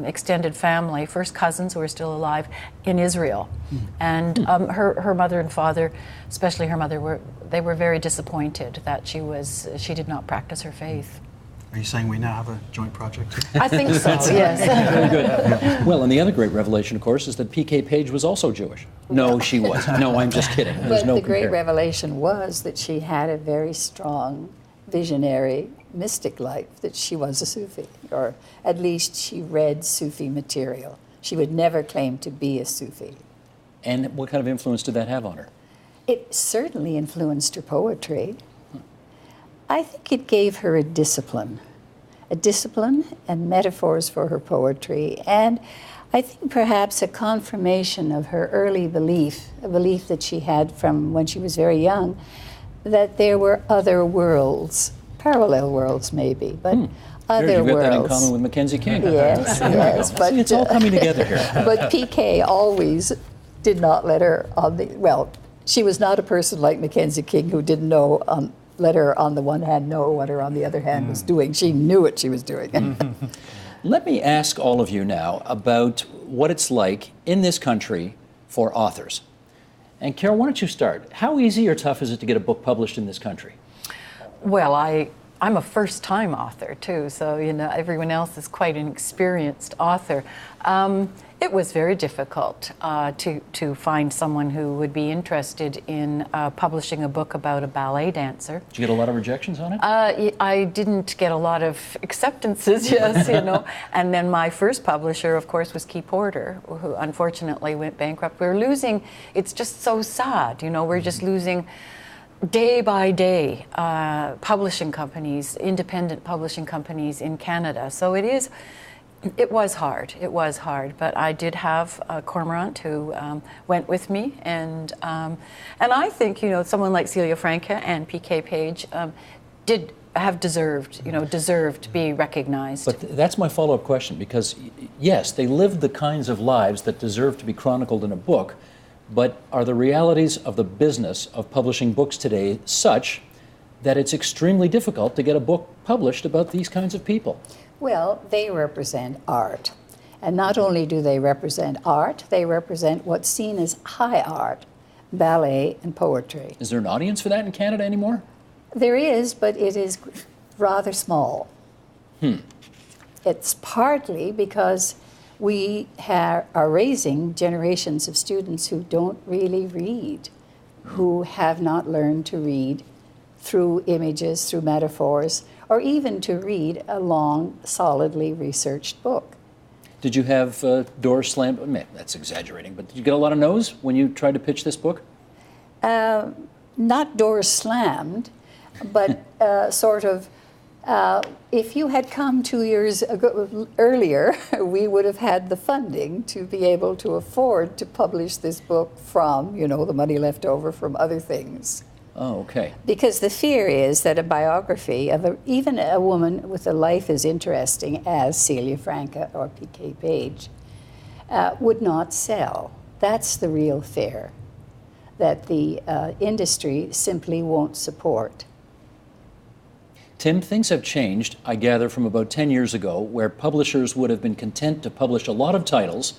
extended family, first cousins who are still alive in Israel. And her mother and father, especially her mother, were very disappointed that she did not practice her faith. Are you saying we now have a joint project? I think so, yes. Very good. Well, and the other great revelation, of course, is that P.K. Page was also Jewish. No, she wasn't. No, I'm just kidding. There's But no the great compare. revelation was that she had a very strong, visionary, mystic life, that she was a Sufi, or at least she read Sufi material. She would never claim to be a Sufi. And what kind of influence did that have on her? It certainly influenced her poetry. I think it gave her a discipline and metaphors for her poetry, and I think perhaps a confirmation of her early belief, a belief that she had from when she was very young, that there were other worlds, parallel worlds maybe, but other You've got worlds. that in common with Mackenzie King. Yes, yes. But, See, it's all coming together here. but PK always did not let her on the, well, she was not a person like Mackenzie King who didn't know, let her on the one hand know what her on the other hand was doing. She knew what she was doing. Let me ask all of you now about what it's like in this country for authors. And Carol, why don't you start? How easy or tough is it to get a book published in this country? Well, I'm a first-time author too, so everyone else is quite an experienced author. It was very difficult to find someone who would be interested in publishing a book about a ballet dancer. Did you get a lot of rejections on it? I didn't get a lot of acceptances, yes, And then my first publisher, of course, was Key Porter, who unfortunately went bankrupt. We're losing, it's just so sad, we're just losing day by day publishing companies, independent publishing companies in Canada. So it was hard, but I did have Cormorant who went with me, and I think someone like Celia Franca and P.K. Page did have deserved to be recognized. But that's my follow-up question, because yes, they lived the kinds of lives that deserve to be chronicled in a book, but are the realities of the business of publishing books today such that it's extremely difficult to get a book published about these kinds of people? Well, they represent art. And not only do they represent art, they represent what's seen as high art, ballet and poetry. Is there an audience for that in Canada anymore? There is, but it is rather small. It's partly because we are raising generations of students who don't really read, who have not learned to read through images, through metaphors, or even to read a long, solidly researched book. Did you have doors slammed? That's exaggerating, but did you get a lot of no's when you tried to pitch this book? Not doors slammed, but sort of, if you had come 2 years earlier, we would have had the funding to be able to afford to publish this book from, the money left over from other things. Oh, okay. Because the fear is that a biography of even a woman with a life as interesting as Celia Franca or P.K. Page would not sell. That's the real fear, that the industry simply won't support. Tim, things have changed, I gather, from about 10 years ago, where publishers would have been content to publish a lot of titles,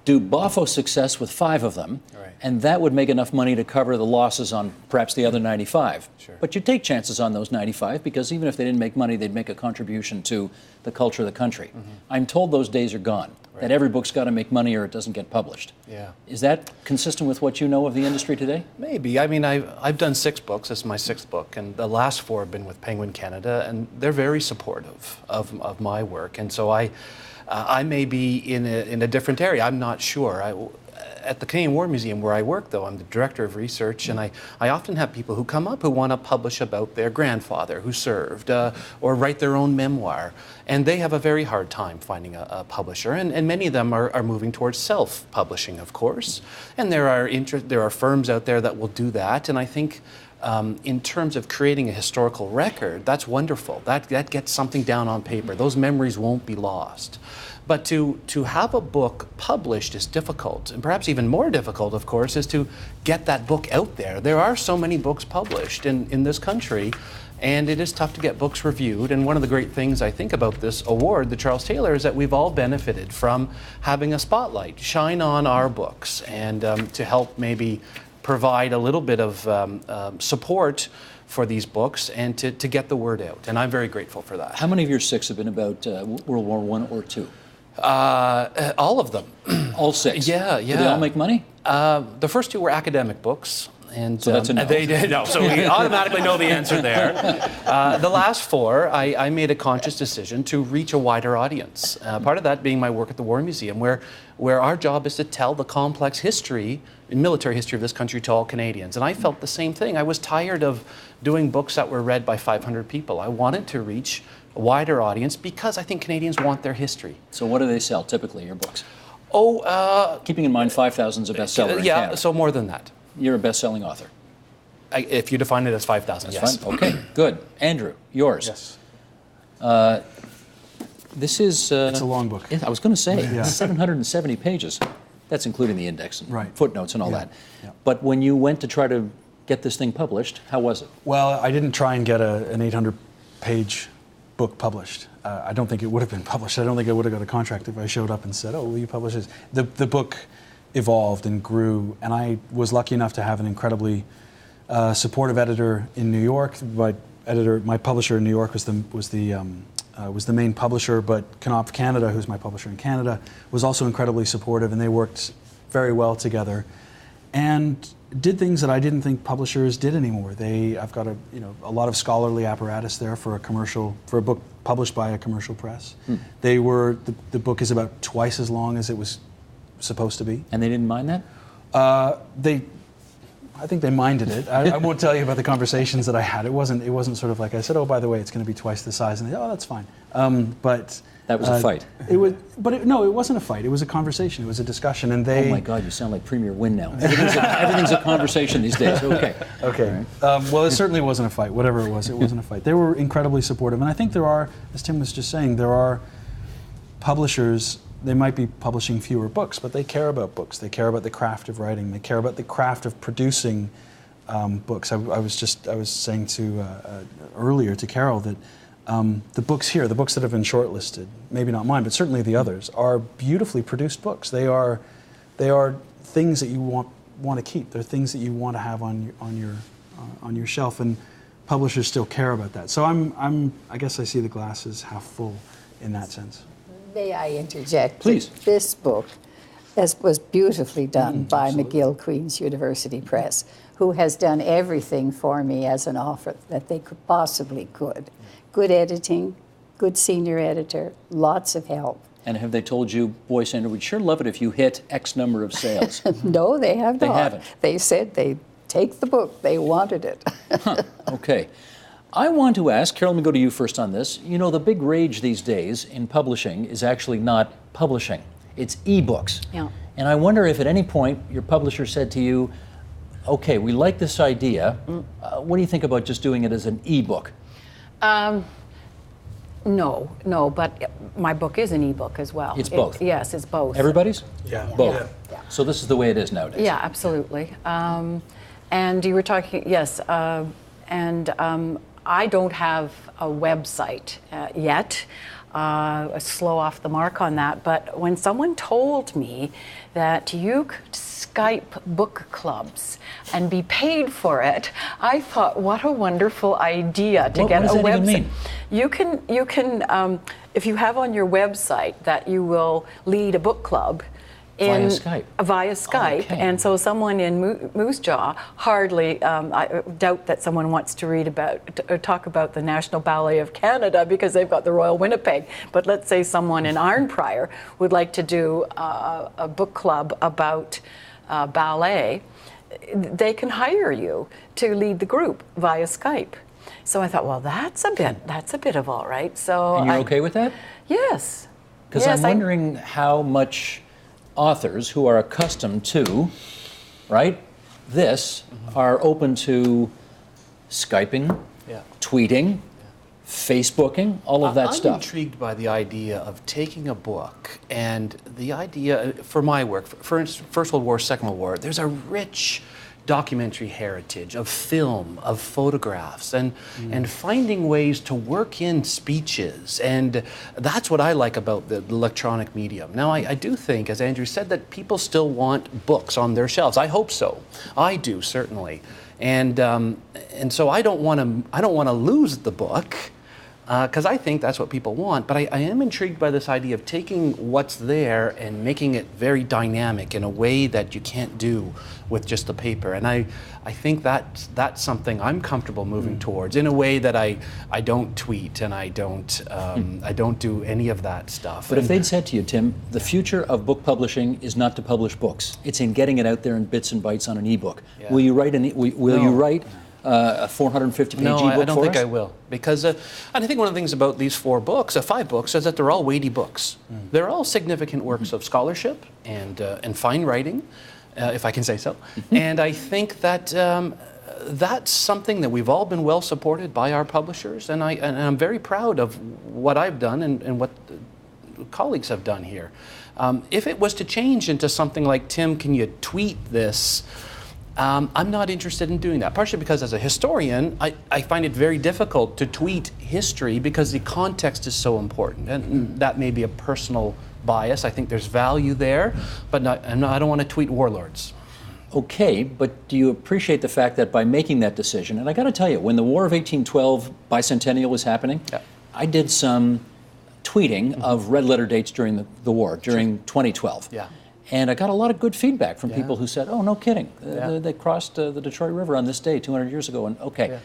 do boffo success with 5 of them, and that would make enough money to cover the losses on perhaps the other 95. Sure. But you take chances on those 95, because even if they didn't make money, they'd make a contribution to the culture of the country. I'm told those days are gone, that every book's got to make money or it doesn't get published. Yeah. Is that consistent with what you know of the industry today? Maybe. I mean, I've done 6 books. This is my 6th book, and the last 4 have been with Penguin Canada, and they're very supportive of my work. And so I may be in a different area. I'm not sure. At the Canadian War Museum where I work, though, I'm the director of research, and I often have people who come up who want to publish about their grandfather who served, or write their own memoir. And they have a very hard time finding a publisher, and many of them are moving towards self-publishing, of course. And there are firms out there that will do that, and I think in terms of creating a historical record, that's wonderful. That gets something down on paper. Those memories won't be lost. But to have a book published is difficult, and perhaps even more difficult, of course, is to get that book out there. There are so many books published in this country, and it is tough to get books reviewed. And one of the great things I think about this award, the Charles Taylor, is that we've all benefited from having a spotlight shine on our books, and to help maybe provide a little bit of support for these books and to get the word out. And I'm very grateful for that. How many of your 6 have been about World War I or II? All of them. All 6? Yeah. Did they all make money? The first 2 were academic books. And so that's a no. They did. No, so we automatically know the answer there. The last 4, I made a conscious decision to reach a wider audience. Part of that being my work at the War Museum, where our job is to tell the complex history, military history of this country to all Canadians. And I felt the same thing. I was tired of doing books that were read by 500 people. I wanted to reach a wider audience because I think Canadians want their history. So what do they sell typically, your books? Oh, keeping in mind 5,000 is a bestseller in Canada. So more than that. You're a best-selling author. If you define it as 5,000, yes. Fine. Okay, good. Andrew, yours. Yes. This is... it's a long book. I was going to say, 770 pages. That's including the index and footnotes and all that. Yeah. But when you went to try to get this thing published, how was it? Well, I didn't try and get an 800-page book published. I don't think it would have been published. I don't think I would have got a contract if I showed up and said, "Oh, will you publish this?" The book evolved and grew, and I was lucky enough to have an incredibly supportive editor in New York. My publisher in New York was the main publisher, but Knopf Canada, who's my publisher in Canada, was also incredibly supportive, and they worked very well together, and did things that I didn't think publishers did anymore. I've got a lot of scholarly apparatus there for a book published by a commercial press. The book is about twice as long as it was supposed to be. And they didn't mind that? I think they minded it. I won't tell you about the conversations that I had. It wasn't sort of like I said, "Oh, by the way, it's going to be twice the size," and they, "Oh, that's fine." But that was a fight. No, it wasn't a fight. It was a conversation. It was a discussion, and they. Oh my God, you sound like Premier Wynne now. Everything's a conversation these days. Okay. Okay. Right. Well, it certainly wasn't a fight. Whatever it wasn't a fight. They were incredibly supportive, and I think there are, as Tim was just saying, there are publishers. They might be publishing fewer books, but they care about books. They care about the craft of writing. They care about the craft of producing books. I was saying earlier to Carol that the books here, the books that have been shortlisted, maybe not mine, but certainly the others, are beautifully produced books. They are things that you want to keep. They're things that you want to have on your shelf, and publishers still care about that. So I guess I see the glass as half full in that sense. May I interject? Please. This book was beautifully done by McGill Queen's University Press, who has done everything for me as an author that they possibly could. Good editing, good senior editor, lots of help. And have they told you, boy, Sandra, we'd sure love it if you hit X number of sales? No, they have not. They haven't. They said they'd take the book. They wanted it. Huh. Okay. I want to ask, Carol, let me go to you first on this. You know, the big rage these days in publishing is actually not publishing. It's e-books. Yeah. And I wonder if at any point your publisher said to you, okay, we like this idea. What do you think about just doing it as an e-book? No, but my book is an e-book as well. It's both? Yes, it's both. Everybody's? Yeah. Both? Yeah. So this is the way it is nowadays? Yeah, absolutely. And you were talking, yes, I don't have a website yet. Slow off the mark on that. But when someone told me that you could Skype book clubs and be paid for it, I thought, what a wonderful idea to get a website. What does that even mean? You can, if you have on your website that you will lead a book club, in Via Skype. Okay. And so someone in Moose Jaw hardly, I doubt that someone wants to read about or talk about the National Ballet of Canada because they've got the Royal Winnipeg. But let's say someone in Arnprior would like to do a book club about ballet. They can hire you to lead the group via Skype. So I thought, well, that's a bit of all right. So and you're okay with that? Yes. Because yes, I'm wondering how much authors who are accustomed to, right, this, are open to Skyping, tweeting, Facebooking, all of that stuff. I'm intrigued by the idea of taking a book and the idea, for my work, First World War, Second World War, there's a rich documentary heritage of film, of photographs, and finding ways to work in speeches. And that's what I like about the electronic medium. Now, I do think, as Andrew said, that people still want books on their shelves. I hope so. I do, certainly. And so I don't want to lose the book, because I think that's what people want. But I am intrigued by this idea of taking what's there and making it very dynamic in a way that you can't do with just the paper. And I think that's something I'm comfortable moving towards in a way that I don't tweet and I don't do any of that stuff. But if they'd said to you, Tim, the future of book publishing is not to publish books. It's in getting it out there in bits and bytes on an ebook. Yeah. Will you write you write a 450-page ebook I don't for think us? I will, because and I think one of the things about these 5 books is that they're all weighty books. They're all significant works of scholarship and fine writing, if I can say so. And I think that that's something that we've all been well supported by our publishers, and I'm very proud of what I've done and what colleagues have done here. If it was to change into something like, Tim, can you tweet this? I'm not interested in doing that, partially because as a historian, I find it very difficult to tweet history because the context is so important. And that may be a personal bias. I think there's value there, but I don't want to tweet warlords. Okay, but do you appreciate the fact that by making that decision, and I got to tell you, when the War of 1812 bicentennial was happening, I did some tweeting of red letter dates during the war, during 2012. Yeah. And I got a lot of good feedback from people who said, oh, no kidding. They crossed the Detroit River on this day 200 years ago. And okay.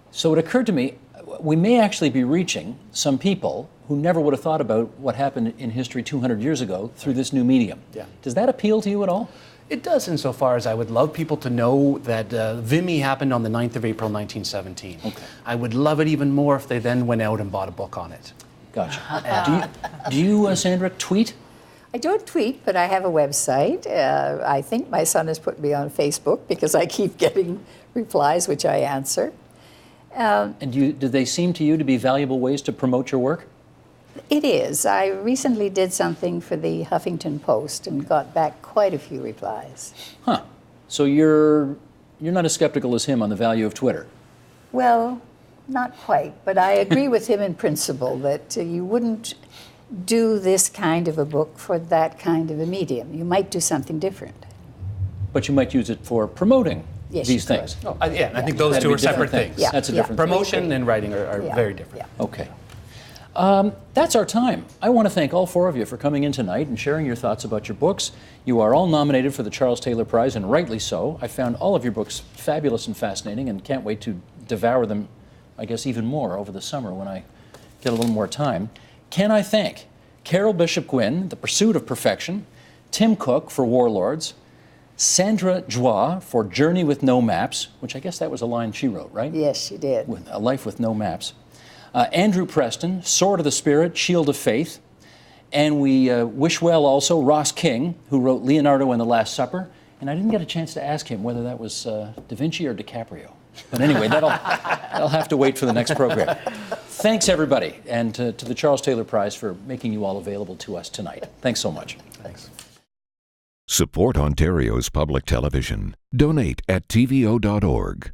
So it occurred to me, we may actually be reaching some people who never would have thought about what happened in history 200 years ago through this new medium. Does that appeal to you at all? It does, insofar as I would love people to know that Vimy happened on the 9th of April, 1917. Okay. I would love it even more if they then went out and bought a book on it. Gotcha. Do you, Sandra, tweet? I don't tweet, but I have a website. I think my son has put me on Facebook because I keep getting replies, which I answer. And do they seem to you to be valuable ways to promote your work? It is. I recently did something for the Huffington Post and got back quite a few replies. Huh. So you're not as skeptical as him on the value of Twitter? Well, not quite, but I agree with him in principle that you wouldn't do this kind of a book for that kind of a medium. You might do something different. But you might use it for promoting these things. Oh, I think those two are separate things. Yeah. That's a different thing. Promotion and writing are very different. Okay. That's our time. I want to thank all 4 of you for coming in tonight and sharing your thoughts about your books. You are all nominated for the Charles Taylor Prize, and rightly so. I found all of your books fabulous and fascinating and can't wait to devour them, I guess, even more over the summer when I get a little more time. Can I thank Carol Bishop Gwynn, The Pursuit of Perfection, Tim Cook for Warlords, Sandra Joie for Journey with No Maps, which I guess that was a line she wrote, right? Yes, she did. With A Life with No Maps. Andrew Preston, Sword of the Spirit, Shield of Faith. And we wish well also Ross King, who wrote Leonardo and the Last Supper. And I didn't get a chance to ask him whether that was Da Vinci or DiCaprio. But anyway, that'll have to wait for the next program. Thanks, everybody, and to the Charles Taylor Prize for making you all available to us tonight. Thanks so much. Thanks. Support Ontario's public television. Donate at tvo.org.